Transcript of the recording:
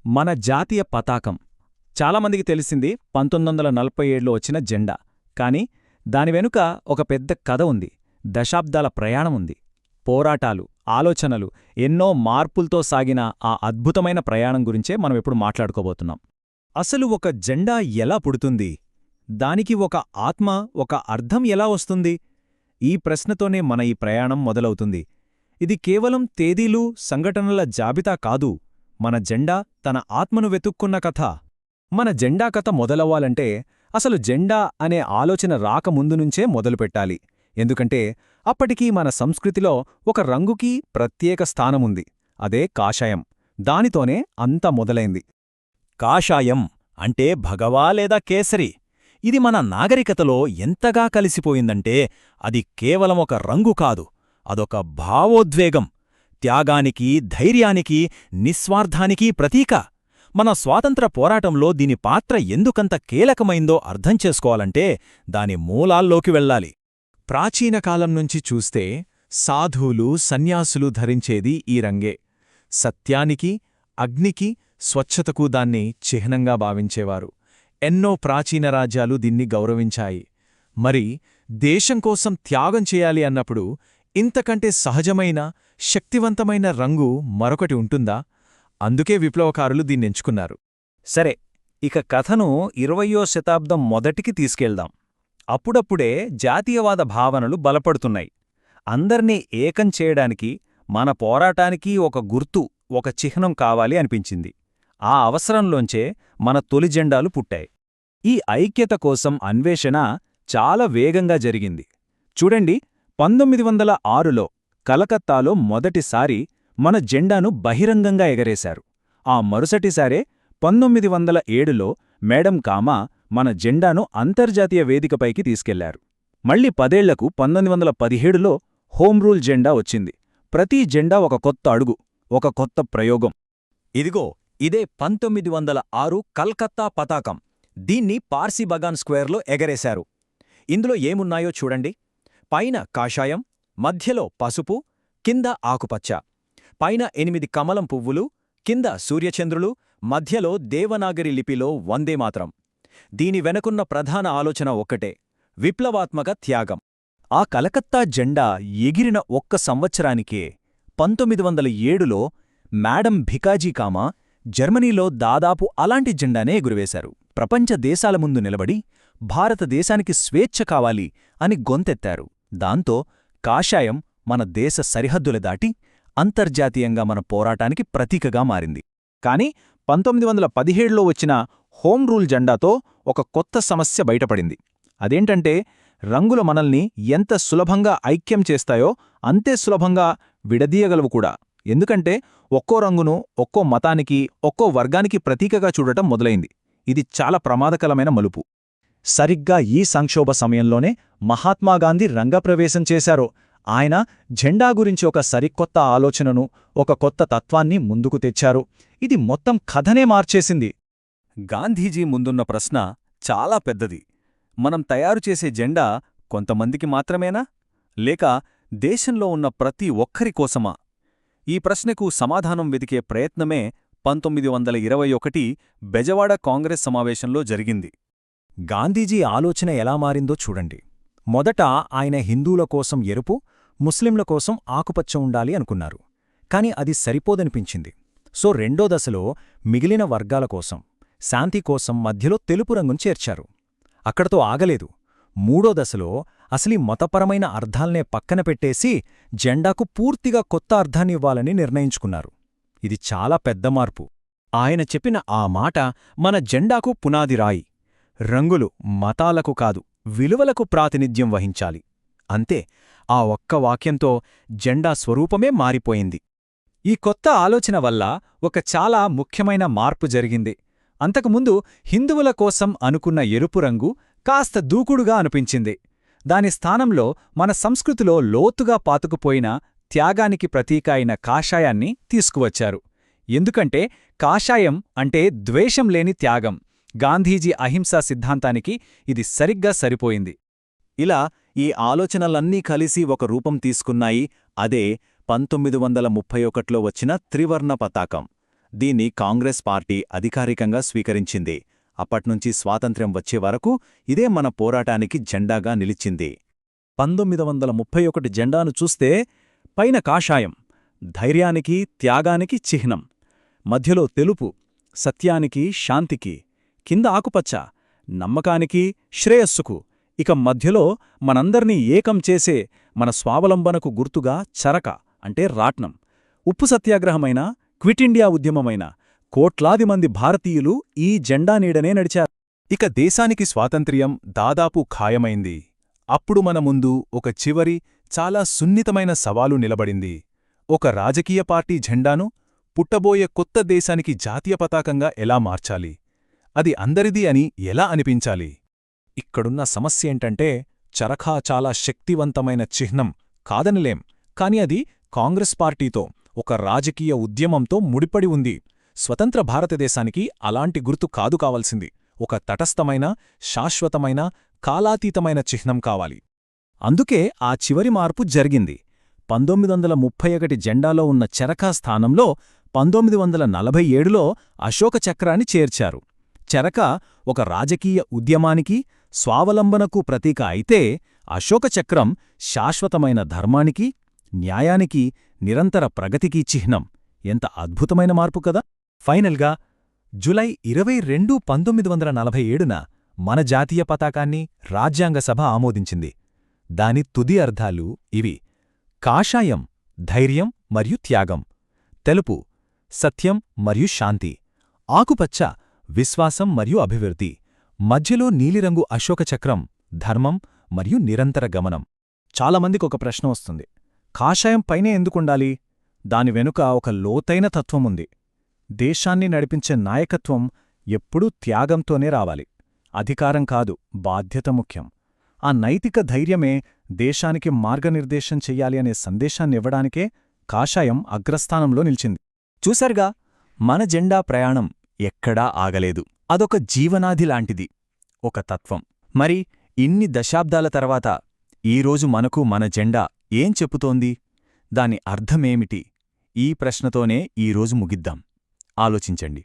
మన జాతీయ పతాకం చాలామందికి తెలిసింది 1947లో వచ్చిన జెండా. కాని దాని వెనుక ఒక పెద్ద కథ ఉంది. దశాబ్దాల ప్రయాణముంది. పోరాటాలు, ఆలోచనలు, ఎన్నో మార్పుల్తో సాగిన ఆ అద్భుతమైన ప్రయాణం గురించే మనమిప్పుడు మాట్లాడుకోబోతున్నాం. అసలు ఒక జెండా ఎలా పుడుతుంది? దానికి ఒక ఆత్మ, ఒక అర్థం ఎలా వస్తుంది? ఈ ప్రశ్నతోనే మన ఈ ప్రయాణం మొదలవుతుంది. ఇది కేవలం తేదీలు, సంఘటనల జాబితా కాదు. మన జెండా తన ఆత్మను వెతుక్కున్న కథ. మన జెండా కథ మొదలవ్వాలంటే అసలు జెండా అనే ఆలోచన రాకముందునుంచే మొదలుపెట్టాలి. ఎందుకంటే అప్పటికీ మన సంస్కృతిలో ఒక రంగుకి ప్రత్యేక స్థానముంది. అదే కాషాయం. దానితోనే అంత మొదలైంది. కాషాయం అంటే భగవా లేదా కేసరి. ఇది మన నాగరికతలో ఎంతగా కలిసిపోయిందంటే అది కేవలం ఒక రంగు కాదు, అదొక భావోద్వేగం. త్యాగానికి, ధైర్యానికి, నిస్వార్థానికి ప్రతీక. మన స్వాతంత్ర పోరాటంలో దీని పాత్ర ఎందుకంత కీలకమైందో అర్థం చేసుకోవాలంటే దాని మూలాల్లోకి వెళ్ళాలి. ప్రాచీనకాలం నుంచి చూస్తే సాధువులు, సన్యాసులు ధరించేది ఈ రంగే. సత్యానికి, అగ్నికి, స్వచ్ఛతకు దాన్ని చిహ్నంగా భావించేవారు. ఎన్నో ప్రాచీన రాజ్యాలు దీన్ని గౌరవించాయి. మరి దేశం కోసం త్యాగం చేయాలి అన్నప్పుడు ఇంతకంటే సహజమైన, శక్తివంతమైన రంగు మరొకటి ఉంటుందా? అందుకే విప్లవకారులు దీన్నెంచుకున్నారు. సరే, ఇక కథను 20వ శతాబ్దం మొదటికి తీసుకెళ్దాం. అప్పుడప్పుడే జాతీయవాద భావనలు బలపడుతున్నాయి. అందర్నీ ఏకం చేయడానికి, మన పోరాటానికి ఒక గుర్తు, ఒక చిహ్నం కావాలి అనిపించింది. ఆ అవసరంలోంచే మన తొలి జెండాలు పుట్టాయి. ఈ ఐక్యత కోసం అన్వేషణ చాలా వేగంగా జరిగింది. చూడండి, 1906లో కలకత్తాలో మొదటిసారి మన జెండాను బహిరంగంగా ఎగరేశారు. ఆ మరుసటిసారే 1907లో మేడం కామా మన జెండాను అంతర్జాతీయ వేదికపైకి తీసుకెళ్లారు. మళ్ళీ 10 ఏళ్లకు 1917లో హోం రూల్ జెండా వచ్చింది. ప్రతి జెండా ఒక కొత్త అడుగు, ఒక కొత్త ప్రయోగం. ఇదిగో, ఇదే 1906 కల్కత్తా పతాకం. దీన్ని పార్సీ బగాన్ స్క్వేర్లో ఎగరేశారు. ఇందులో ఏమున్నాయో చూడండి. పైన కాషాయం, మధ్యలో పసుపు, కింద ఆకుపచ్చ. పైన 8 కమలం పువ్వులు, కింద సూర్యచంద్రులు, మధ్యలో దేవనాగరి లిపిలో వందేమాతరం. దీని వెనకున్న ప్రధాన ఆలోచన ఒక్కటే: విప్లవాత్మక త్యాగం. ఆ కలకత్తా జెండా ఎగిరిన ఒక్క సంవత్సరానికే 1907లో మేడం భికాజీ కామా జర్మనీలో దాదాపు అలాంటి జెండానే ఎగురవేశారు. ప్రపంచ దేశాల ముందు నిలబడి భారతదేశానికి స్వేచ్ఛ కావాలి అని గొంతెత్తారు. దాంతో కాషాయం మన దేశ సరిహద్దులు దాటి అంతర్జాతీయంగా మన పోరాటానికి ప్రతీకగా మారింది. కాని 1917లో వచ్చిన హోం రూల్ జెండాతో ఒక కొత్త సమస్య బయటపడింది. అదేంటంటే, రంగులు మనల్ని ఎంత సులభంగా ఐక్యం చేస్తాయో అంతే సులభంగా విడదీయగలవు కూడా. ఎందుకంటే ఒక్కో రంగును ఒక్కో మతానికి, ఒక్కో వర్గానికి ప్రతీకగా చూడటం మొదలైంది. ఇది చాలా ప్రమాదకరమైన మలుపు. సరిగ్గా ఈ సంక్షోభ సమయంలోనే మహాత్మాగాంధీ రంగప్రవేశం చేశారు. ఆయన జెండా గురించి ఒక సరికొత్త ఆలోచనను, ఒక కొత్త తత్వాన్ని ముందుకు తెచ్చారు. ఇది మొత్తం కథనే మార్చేసింది. గాంధీజీ ముందున్న ప్రశ్న చాలా పెద్దది. మనం తయారుచేసే జెండా కొంతమందికి మాత్రమేనా, లేక దేశంలో ఉన్న ప్రతి ఒక్కరి కోసమా? ఈ ప్రశ్నకు సమాధానం వెతికే ప్రయత్నమే 1921 బెజవాడ కాంగ్రెస్ సమావేశంలో జరిగింది. గాంధీజీ ఆలోచన ఎలా మారిందో చూడండి. మొదట ఆయన హిందువుల కోసం ఎరుపు, ముస్లింల కోసం ఆకుపచ్చ ఉండాలి అనుకున్నారు. కాని అది సరిపోదనిపించింది. సో రెండో దశలో మిగిలిన వర్గాల కోసం, శాంతి కోసం మధ్యలో తెలుపు రంగును చేర్చారు. అక్కడతో ఆగలేదు. మూడో దశలో అసలీ మతపరమైన అర్థాల్నే పక్కన పెట్టేసి జెండాకు పూర్తిగా కొత్త అర్థాన్నివ్వాలని నిర్ణయించుకున్నారు. ఇది చాలా పెద్ద మార్పు. ఆయన చెప్పిన ఆ మాట మన జెండాకు పునాదిరాయి. రంగులు మతాలకు కాదు, విలువలకు ప్రాతినిధ్యం వహించాలి. అంతే. ఆ ఒక్క వాక్యంతో జెండా స్వరూపమే మారిపోయింది. ఈ కొత్త ఆలోచన వల్ల ఒక చాలా ముఖ్యమైన మార్పు జరిగింది. అంతకుముందు హిందువుల కోసం అనుకున్న ఎరుపు రంగు కాస్త దూకుడుగా అనిపించింది. దాని స్థానంలో మన సంస్కృతిలో లోతుగా పాతుకుపోయిన త్యాగానికి ప్రతీక అయిన కాషాయాన్ని తీసుకువచ్చారు. ఎందుకంటే కాషాయం అంటే ద్వేషం లేని త్యాగం. గాంధీజీ అహింసా సిద్ధాంతానికి ఇది సరిగ్గా సరిపోయింది. ఇలా ఈ ఆలోచనలన్నీ కలిసి ఒక రూపం తీసుకున్నాయి. అదే 1931లో వచ్చిన త్రివర్ణ పతాకం. దీన్ని కాంగ్రెస్ పార్టీ అధికారికంగా స్వీకరించింది. అప్పట్నుంచి స్వాతంత్ర్యం వచ్చే వరకు ఇదే మన పోరాటానికి జెండాగా నిలిచింది. 1931 జెండాను చూస్తే పైన కాషాయం ధైర్యానికి, త్యాగానికి చిహ్నం, మధ్యలో తెలుపు సత్యానికి, శాంతికి, కింద ఆకుపచ్చ నమ్మకానికి, శ్రేయస్సుకు, ఇక మధ్యలో మనందర్నీ ఏకం చేసే మన స్వావలంబనకు గుర్తుగా చరక అంటే రాట్నం. ఉప్పు సత్యాగ్రహమైన, క్విట్ ఇండియా ఉద్యమమైన కోట్లాది మంది భారతీయులు ఈ జెండా నీడనే నడిచారు. ఇక దేశానికి స్వాతంత్ర్యం దాదాపు ఖాయమైంది. అప్పుడు మన ముందు ఒక చివరి, చాలా సున్నితమైన సవాలు నిలబడింది. ఒక రాజకీయ పార్టీ జెండాను పుట్టబోయే కొత్త దేశానికి జాతీయ పతాకంగా ఎలా మార్చాలి? అది అందరిది అని ఎలా అనిపించాలి? ఇక్కడున్న సమస్యేంటంటే చరఖా చాలా శక్తివంతమైన చిహ్నం కాదనలేం, కాని అది కాంగ్రెస్ పార్టీతో, ఒక రాజకీయ ఉద్యమంతో ముడిపడి ఉంది. స్వతంత్ర భారతదేశానికి అలాంటి గుర్తు కాదు కావాల్సింది, ఒక తటస్థమైన, శాశ్వతమైన, కాలాతీతమైన చిహ్నం కావాలి. అందుకే ఆ చివరి మార్పు జరిగింది. 1931 జెండాలో ఉన్న చరఖా స్థానంలో 1947లో అశోక చక్రాన్ని చేర్చారు. చరక ఒక రాజకీయ ఉద్యమానికి, స్వావలంబనకు ప్రతీక అయితే అశోక చక్రం శాశ్వతమైన ధర్మానికి, న్యాయానికి, నిరంతర ప్రగతికి చిహ్నం. ఎంత అద్భుతమైన మార్పు కదా! ఫైనల్గా జులై 22, 1947న మన జాతీయ పతాకాన్ని రాజ్యాంగ సభ ఆమోదించింది. దాని తుది అర్థాలు ఇవి: కాషాయం ధైర్యం మరియు త్యాగం, తెలుపు సత్యం మరియు శాంతి, ఆకుపచ్చ విశ్వాసం మరియు అభివృద్ధి, మధ్యలో నీలిరంగు అశోక చక్రం ధర్మం మరియు నిరంతర గమనం. చాలామందికి ఒక ప్రశ్న వస్తుంది, కాషాయం పైనే ఎందుకుండాలి? దాని వెనుక ఒక లోతైన తత్వముంది. దేశాన్ని నడిపించే నాయకత్వం ఎప్పుడూ త్యాగంతోనే రావాలి. అధికారం కాదు, బాధ్యత ముఖ్యం. ఆ నైతిక ధైర్యమే దేశానికి మార్గనిర్దేశం చెయ్యాలి అనే సందేశాన్నివ్వడానికే కాషాయం అగ్రస్థానంలో నిలిచింది. చూశారుగా, మన జెండా ప్రయాణం ఎక్కడా ఆగలేదు. అదొక జీవనాధి లాంటిది, ఒక తత్వం. మరి ఇన్ని దశాబ్దాల తర్వాత ఈరోజు మనకు మన జెండా ఏం చెప్పుతోంది? దాని అర్థమేమిటి? ఈ ప్రశ్నతోనే ఈరోజు ముగిద్దాం. ఆలోచించండి.